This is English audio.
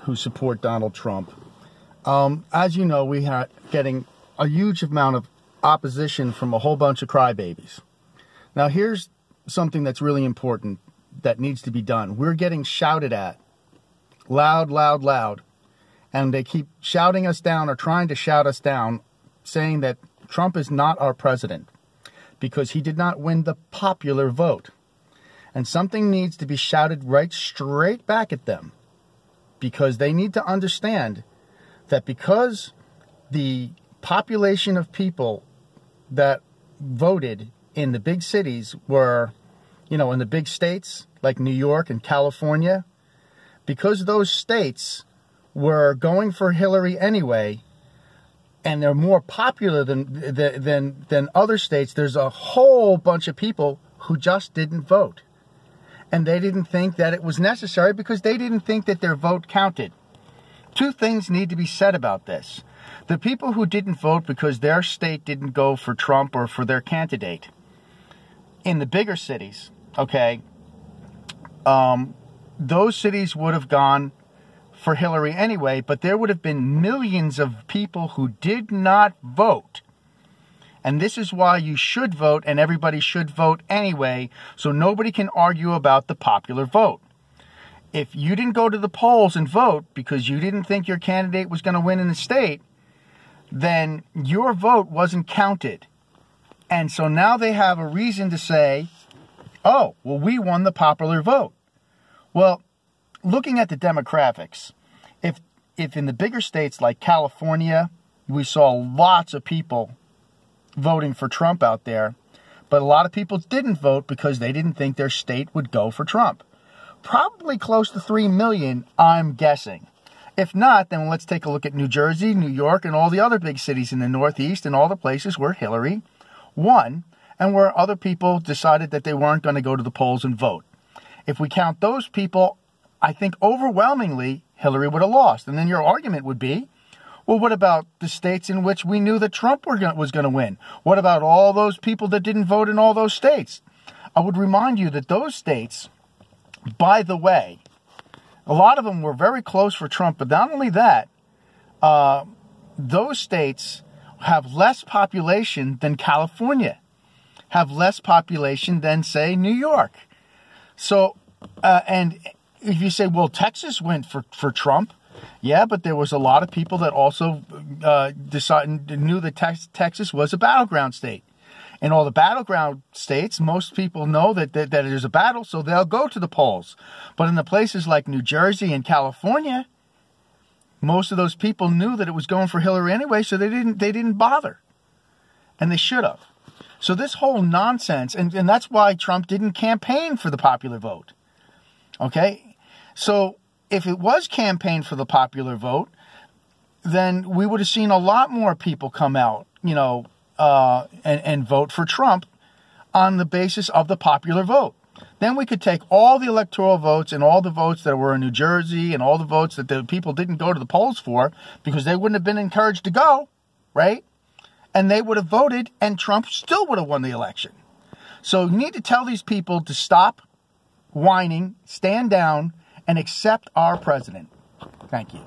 who support Donald Trump. As you know, we are getting a huge amount of opposition from a whole bunch of crybabies. Now, here's something that's really important that needs to be done. We're getting shouted at loud, loud, loud. And they keep shouting us down or trying to shout us down, saying that Trump is not our president because he did not win the popular vote. And something needs to be shouted right straight back at them, because they need to understand that because the population of people that voted in the big cities were, in the big states like New York and California, because those states were going for Hillary anyway, and they're more popular than other states, there's a whole bunch of people who just didn't vote. And they didn't think that it was necessary because they didn't think that their vote counted. Two things need to be said about this. The people who didn't vote because their state didn't go for Trump or for their candidate in the bigger cities, okay, those cities would have gone for Hillary anyway, but there would have been millions of people who did not vote. And this is why you should vote, and everybody should vote anyway, so nobody can argue about the popular vote. If you didn't go to the polls and vote because you didn't think your candidate was going to win in the state, then your vote wasn't counted. And so now they have a reason to say, oh, well, we won the popular vote. Well, looking at the demographics, if in the bigger states like California, we saw lots of people voting for Trump out there, but a lot of people didn't vote because they didn't think their state would go for Trump. Probably close to 3 million, I'm guessing. If not, then let's take a look at New Jersey, New York, and all the other big cities in the Northeast and all the places where Hillary won and where other people decided that they weren't going to go to the polls and vote. If we count those people, I think overwhelmingly Hillary would have lost. And then your argument would be, well, what about the states in which we knew that Trump was going to win? What about all those people that didn't vote in all those states? I would remind you that those states, by the way, a lot of them were very close for Trump, but not only that, those states have less population than California, have less population than, say, New York. So, and if you say, well, Texas went for Trump, yeah, but there was a lot of people that also knew that Texas was a battleground state. In all the battleground states, most people know that there's a battle, so they'll go to the polls. But in the places like New Jersey and California, most of those people knew that it was going for Hillary anyway, so they didn't bother. And they should have. So this whole nonsense, and that's why Trump didn't campaign for the popular vote. Okay? So if it was campaign for the popular vote, then we would have seen a lot more people come out, and vote for Trump on the basis of the popular vote. Then we could take all the electoral votes and all the votes that were in New Jersey and all the votes that the people didn't go to the polls for because they wouldn't have been encouraged to go, right? And they would have voted and Trump still would have won the election. So you need to tell these people to stop whining, stand down, and accept our president. Thank you.